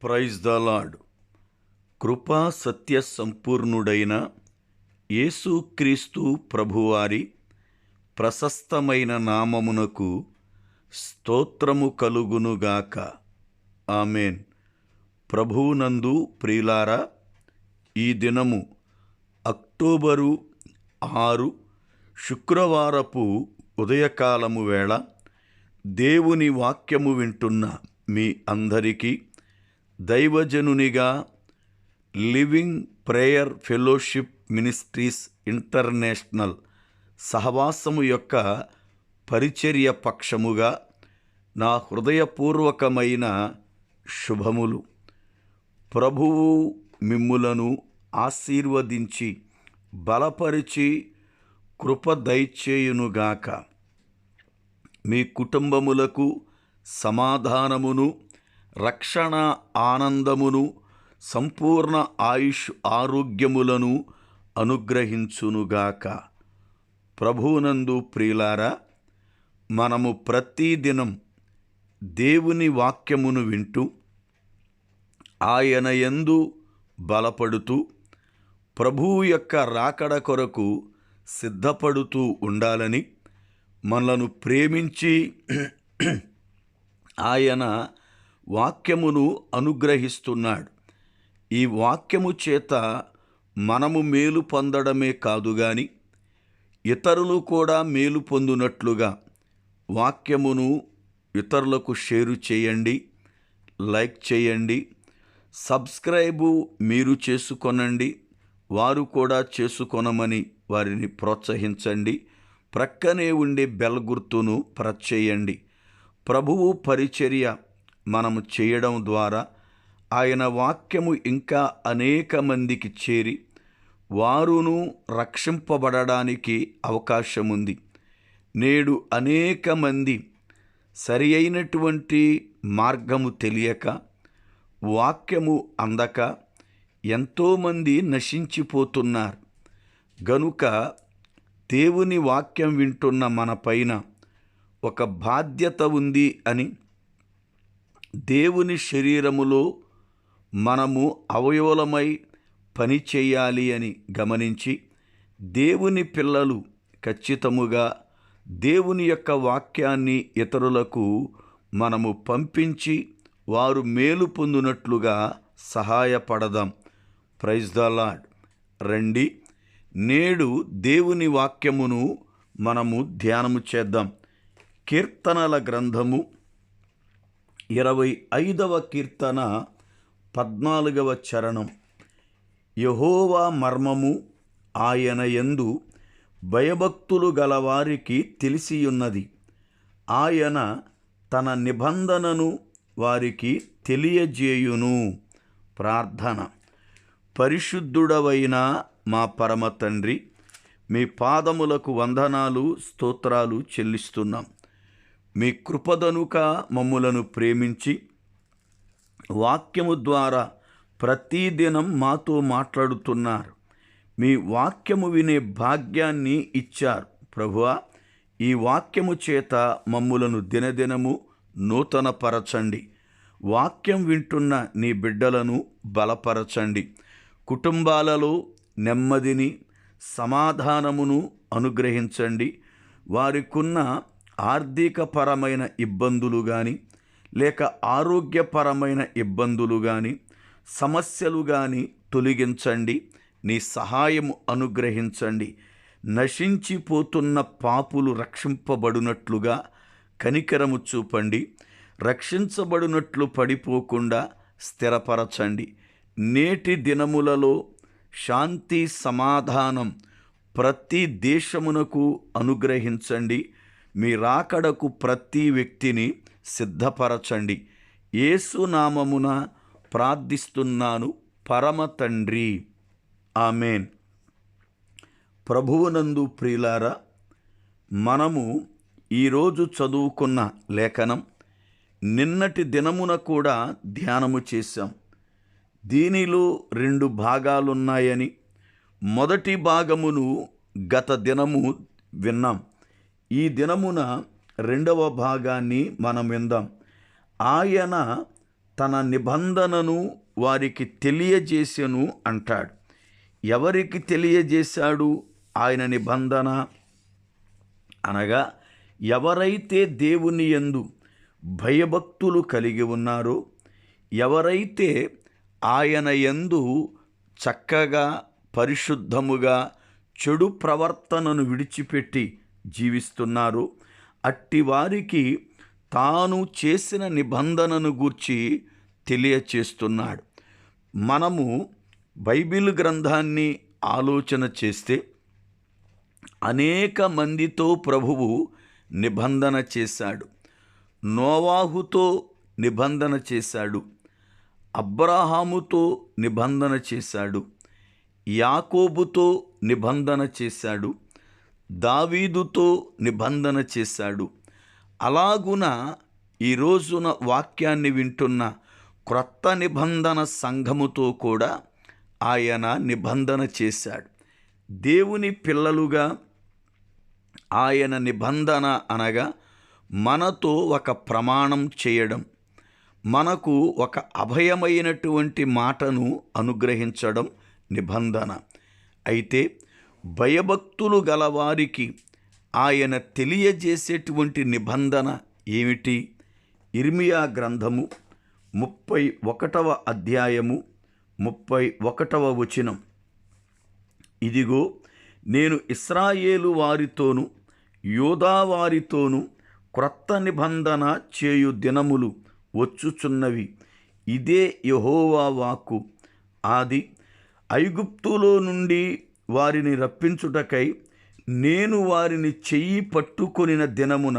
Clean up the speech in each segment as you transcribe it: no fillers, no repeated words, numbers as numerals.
Praise the lord. కృపా సత్య సంపూర్ణుడైన యేసుక్రీస్తు ప్రభువారి ప్రశస్తమైన నామమునకు స్తోత్రము కలుగునుగాక. ఆమేన్. ప్రభువునందు ప్రియులారా, ఈ దినము అక్టోబరు 6 శుక్రవారపు ఉదయకాలము వేళ దేవుని వాక్యము వింటున్న మీ అందరికీ దైవజనునిగా living prayer fellowship ministries international సహవాసము యొక్క పరిచర్య పక్షముగా నా హృదయపూర్వకమైన శుభములు. ప్రభువు మిమ్ములను ఆశీర్వదించి బలపరిచి కృప దయచేయునుగాక. మీ కుటుంబములకు సమాధానమును, రక్షణ ఆనందమును, సంపూర్ణ ఆయుష్ ఆరోగ్యములను అనుగ్రహించునుగాక. ప్రభువునందు ప్రియులారా, మనము ప్రతిదినం దేవుని వాక్యమును వింటూ ఆయన యందు బలపడుతూ ప్రభువు యొక్క రాకడ కొరకు సిద్ధపడుతూ ఉండాలని మనలను ప్రేమించి ఆయన వాక్యమును అనుగ్రహిస్తున్నాడు. ఈ వాక్యము చేత మనము మేలు పొందడమే కాదు గాని ఇతరులు కూడా మేలు పొందునట్లుగా వాక్యమును ఇతరులకు షేరు చేయండి, లైక్ చేయండి, సబ్స్క్రైబు మీరు చేసుకొనండి, వారు కూడా చేసుకొనమని వారిని ప్రోత్సహించండి. ప్రక్కనే ఉండే బెల్ గుర్తును ప్రెస్ చేయండి. ప్రభువు పరిచర్య మనము చేయడం ద్వారా ఆయన వాక్యము ఇంకా అనేక మందికి చేరి వారును రక్షింపబడడానికి అవకాశం ఉంది. నేడు అనేక మంది సరి అయినటువంటి మార్గము తెలియక, వాక్యము అందక ఎంతోమంది నశించిపోతున్నారు. గనుక దేవుని వాక్యం వింటున్న మన పైన ఒక బాధ్యత ఉంది అని, దేవుని శరీరములో మనము అవయవలమై పని చేయాలి అని గమనించి దేవుని పిల్లలు ఖచ్చితముగా దేవుని యొక్క వాక్యాన్ని ఇతరులకు మనము పంపించి వారు మేలు పొందినట్లుగా సహాయపడదాం. Praise the lord. రండి, నేడు దేవుని వాక్యమును మనము ధ్యానము చేద్దాం. కీర్తనల గ్రంథము 25వ కీర్తన 14వ చరణం. యెహోవా మర్మము ఆయన యందు భయభక్తులు గలవారికి తెలిసియున్నది. ఆయన తన నిబంధనను వారికి తెలియజేయును. ప్రార్థన. పరిశుద్ధుడవైన మా పరమ తండ్రి, మీ పాదములకు వందనాలు, స్తోత్రాలు చెల్లిస్తున్నాం. మీ కృపదనుక మమ్ములను ప్రేమించి వాక్యము ద్వారా ప్రతిదినం మాతో మాట్లాడుతున్నారు. మీ వాక్యము వినే భాగ్యాన్ని ఇచ్చారు. ప్రభువా, ఈ వాక్యము చేత మమ్ములను దినదినము నూతనపరచండి. వాక్యం వింటున్న నీ బిడ్డలను బలపరచండి. కుటుంబాలలో నెమ్మదిని, సమాధానమును అనుగ్రహించండి. వారికున్న ఆర్థికపరమైన ఇబ్బందులు కానీ, లేక ఆరోగ్యపరమైన ఇబ్బందులు కానీ, సమస్యలు కానీ తొలగించండి. నీ సహాయము అనుగ్రహించండి. నశించిపోతున్న పాపులు రక్షింపబడినట్లుగా కనికరము చూపండి. రక్షించబడినట్లు పడిపోకుండా స్థిరపరచండి. నేటి దినములలో శాంతి సమాధానం ప్రతి దేశమునకు అనుగ్రహించండి. మీ రాకడకు ప్రతి వ్యక్తిని సిద్ధపరచండి. యేసు నామమున ప్రార్థిస్తున్నాను పరమ తండ్రి. ఆమేన్. ప్రభువునందు ప్రియులారా, మనము ఈరోజు చదువుకున్న లేఖనం నిన్నటి దినమున కూడా ధ్యానము చేశాం. దీనిలో 2 భాగాలున్నాయని మొదటి భాగమును గత దినము విన్నాం. ఈ దినమున రెండవ భాగాన్ని మనం విందాం. ఆయన తన నిబంధనను వారికి తెలియజేసెను అంటాడు. ఎవరికి తెలియజేశాడు ఆయన నిబంధన? అనగా ఎవరైతే దేవుని యందు భయభక్తులు కలిగి ఉన్నారో, ఎవరైతే ఆయన యందు చక్కగా పరిశుద్ధముగా చెడు ప్రవర్తనను విడిచిపెట్టి జీవిస్తున్నారో అట్టి వారికి తాను చేసిన నిబంధనను గూర్చి తెలియచేస్తున్నాడు. మనము బైబిల్ గ్రంథాన్ని ఆలోచన చేస్తే అనేక మందితో ప్రభువు నిబంధన చేశాడు. నోవాహుతో నిబంధన చేశాడు, అబ్రహాముతో నిబంధన చేశాడు, యాకోబుతో నిబంధన చేశాడు, దావీదుతో నిబంధన చేశాడు. అలాగున ఈ రోజున వాక్యాన్ని వింటున్న క్రొత్త నిబంధన సంఘముతో కూడా ఆయన నిబంధన చేశాడు. దేవుని పిల్లలుగా ఆయన నిబంధన అనగా మనతో ఒక ప్రమాణం చేయడం, మనకు ఒక అభయమైనటువంటి మాటను అనుగ్రహించడం నిబంధన. అయితే భయభక్తులు గలవారికి ఆయన తెలియజేసేటువంటి నిబంధన ఏమిటి? ఇర్మియా గ్రంథము 31వ అధ్యాయము 31వ వచనం. ఇదిగో నేను ఇశ్రాయేలు వారితోను యూదా వారితోను క్రొత్త నిబంధన చేయు దినములు వచ్చుచున్నవి. ఇదే యెహోవా వాక్కు. ఆది ఐగుప్తులో నుండి వారిని రప్పించుటకై నేను వారిని చెయ్యి పట్టుకొనిన దినమున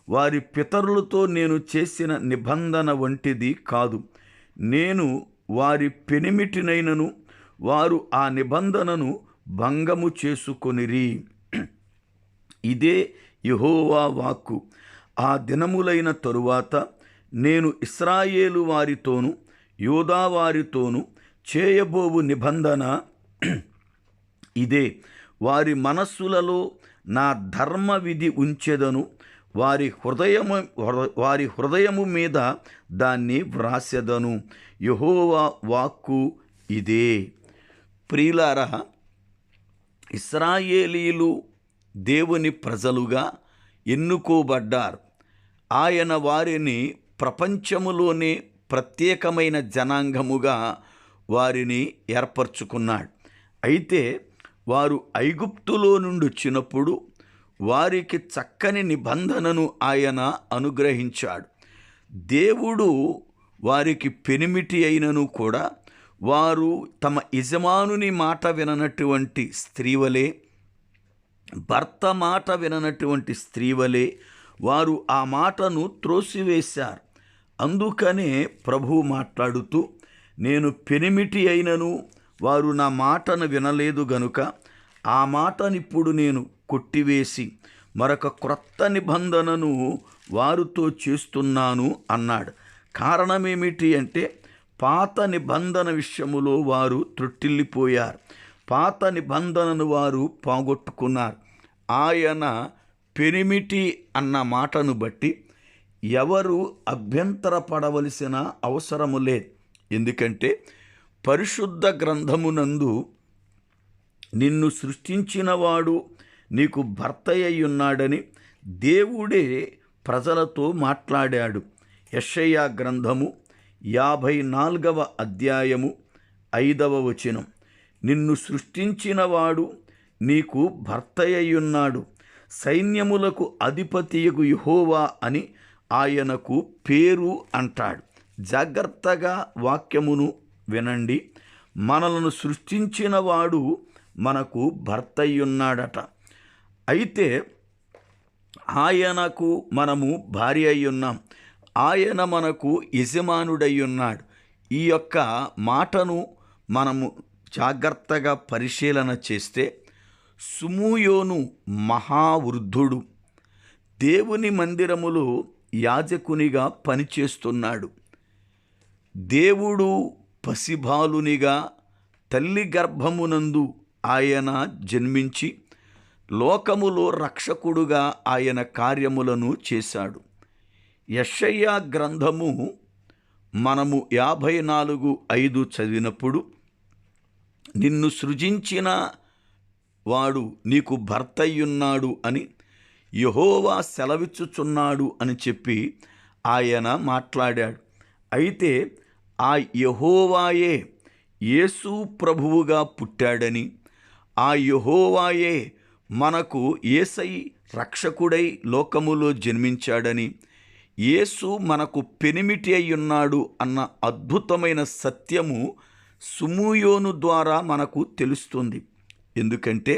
వారి పితరులతో నేను చేసిన నిబంధన వంటిది కాదు. నేను వారి పెనిమిటినైనను వారు ఆ నిబంధనను భంగము చేసుకొనిరి. ఇదే యెహోవా వాక్కు. ఆ దినములైన తరువాత నేను ఇశ్రాయేలు వారితోను యూదా వారితోను చేయబోవు నిబంధన ఇదే. వారి మనస్సులలో నా ధర్మ విధి ఉంచెదను, వారి హృదయము మీద దాన్ని వ్రాసెదను. యెహోవా వాక్కు ఇదే. ప్రియులారా, ఇశ్రాయేలీలు దేవుని ప్రజలుగా ఎన్నుకోబడ్డారు. ఆయన వారిని ప్రపంచములోనే ప్రత్యేకమైన జనాంగముగా వారిని ఏర్పరచుకున్నాడు. అయితే వారు ఐగుప్తులో నుండి వచ్చినప్పుడు వారికి చక్కని నిబంధనను ఆయన అనుగ్రహించాడు. దేవుడు వారికి పెనిమిటి అయినను కూడా వారు తమ యజమానుని మాట విననటువంటి స్త్రీవలే, భర్త మాట విననటువంటి స్త్రీవలే వారు ఆ మాటను త్రోసివేశారు. అందుకనే ప్రభువు మాట్లాడుతూ, నేను పెనిమిటి అయినను వారు నా మాటను వినలేదు గనుక ఆ మాటనిప్పుడు నేను కొట్టివేసి మరొక క్రొత్త నిబంధనను వారితో చేస్తున్నాను అన్నాడు. కారణమేమిటి అంటే పాత నిబంధన విషయములో వారు త్రొట్టిల్లిపోయారు. పాత నిబంధనను వారు పోగొట్టుకున్నారు. ఆయన పెనిమిటి అన్న మాటను బట్టి ఎవరు అభ్యంతరపడవలసిన అవసరము లేదు. ఎందుకంటే పరిశుద్ధ గ్రంథమునందు నిన్ను సృష్టించినవాడు నీకు భర్త అయ్యున్నాడని దేవుడే ప్రజలతో మాట్లాడాడు. యెషయా గ్రంథము 54వ అధ్యాయము 5వ వచనం. నిన్ను సృష్టించినవాడు నీకు భర్త అయ్యున్నాడు, సైన్యములకు అధిపతియగు యెహోవా అని ఆయనకు పేరు అంటాడు. జాగ్రత్తగా వాక్యమును వినండి. మనలను సృష్టించినవాడు మనకు భర్త అయ్యున్నాడట. అయితే ఆయనకు మనము భార్య అయ్యున్నాం. ఆయన మనకు యజమానుడయ్యున్నాడు. ఈ యొక్క మాటను మనము జాగ్రత్తగా పరిశీలన చేస్తే సుమూయోను మహావృద్ధుడు దేవుని మందిరములో యాజకునిగా పనిచేస్తున్నాడు. దేవుడు పసిబాలునిగా తల్లి గర్భమునందు ఆయన జన్మించి లోకములో రక్షకుడుగా ఆయన కార్యములను చేశాడు. యెషయా గ్రంథము మనము 54:5 చదివినప్పుడు, నిన్ను సృజించిన వాడు నీకు భర్తయ్యున్నాడు అని యెహోవా సెలవిచ్చుచున్నాడు అని చెప్పి ఆయన మాట్లాడాడు. అయితే ఆ యెహోవాయే యేసు ప్రభువుగా పుట్టాడని, ఆ యెహోవాయే మనకు యేసై రక్షకుడై లోకములో జన్మించాడని, యేసు మనకు పెనిమిటి అయ్యున్నాడు అన్న అద్భుతమైన సత్యము సుమూయోను ద్వారా మనకు తెలుస్తుంది. ఎందుకంటే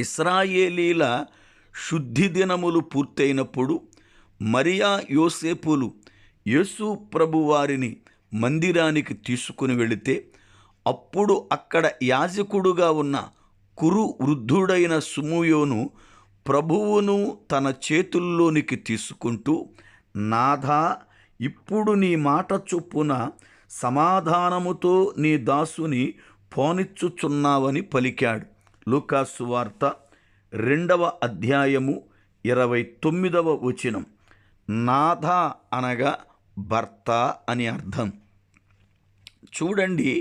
ఇశ్రాయేలీల శుద్ధి దినములు పూర్తయినప్పుడు మరియా యోసేపులు యేసు ప్రభువారిని మందిరానికి తీసుకుని వెళితే, అప్పుడు అక్కడ యాజకుడుగా ఉన్న కురు వృద్ధుడైన సుమూయోను ప్రభువును తన చేతుల్లోనికి తీసుకుంటూ, నాథా, ఇప్పుడు నీ మాట చొప్పున సమాధానముతో నీ దాసుని పోనిచ్చుచున్నావని పలికాడు. లూకా సువార్త 2వ అధ్యాయము 29వ వచనం. నాథ అనగా భర్త అని అర్థం. చూడండి,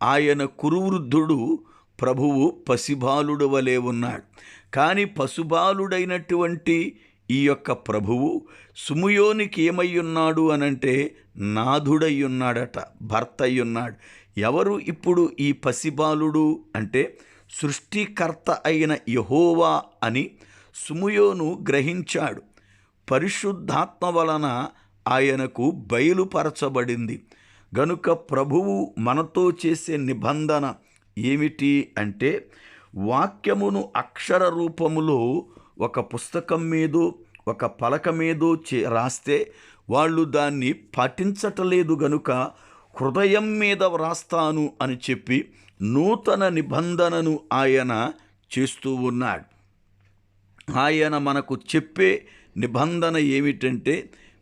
ఆయన కురువృద్ధుడు, ప్రభువు పసిబాలుడు వలె ఉన్నాడు. కానీ పశుబాలుడైనటువంటి ఈ యొక్క ప్రభువు సుమయోనికి ఏమయ్యున్నాడు అనంటే నాథుడయ్యున్నాడట, భర్త అయ్యున్నాడు. ఎవరు ఇప్పుడు ఈ పసిబాలుడు అంటే సృష్టికర్త అయిన యెహోవా అని సుమయోను గ్రహించాడు. పరిశుద్ధాత్మ వలన ఆయనకు బయలుపరచబడింది. గనుక ప్రభువు మనతో చేసే నిబంధన ఏమిటి అంటే, వాక్యమును అక్షర రూపములో ఒక పుస్తకం మీదో ఒక పలక మీదో రాస్తే వాళ్ళు దాన్ని పఠించటలేదు. గనుక హృదయం మీద వ్రాస్తాను అని చెప్పి నూతన నిబంధనను ఆయన చేస్తూ ఉన్నాడు. ఆయన మనకు చెప్పే నిబంధన ఏమిటంటే,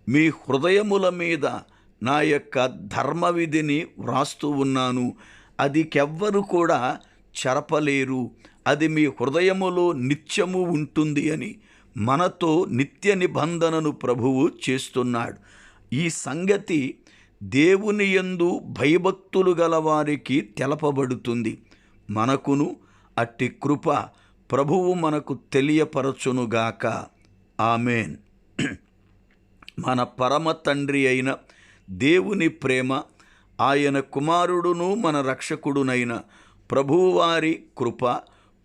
మీ హృదయముల మీద నా యొక్క ధర్మవిధిని వ్రాస్తూ ఉన్నాను, అది కెవ్వరు కూడా చెరపలేరు, అది మీ హృదయములో నిత్యము ఉంటుంది అని మనతో నిత్య నిబంధనను ప్రభువు చేస్తున్నాడు. ఈ సంగతి దేవుని యందు భయభక్తులు గల వారికి తెలపబడుతుంది. మనకును అట్టి కృప ప్రభువు మనకు తెలియపరచునుగాక. ఆమేన్. మన పరమ తండ్రి అయిన దేవుని ప్రేమ, ఆయన కుమారుడును మన రక్షకుడునైన ప్రభువారి కృప,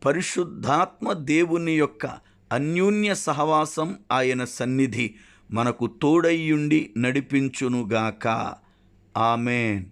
పరిశుద్ధాత్మ దేవుని యొక్క అన్యోన్య సహవాసం, ఆయన సన్నిధి మనకు తోడయ్యుండి నడిపించునుగాక. ఆమేన్.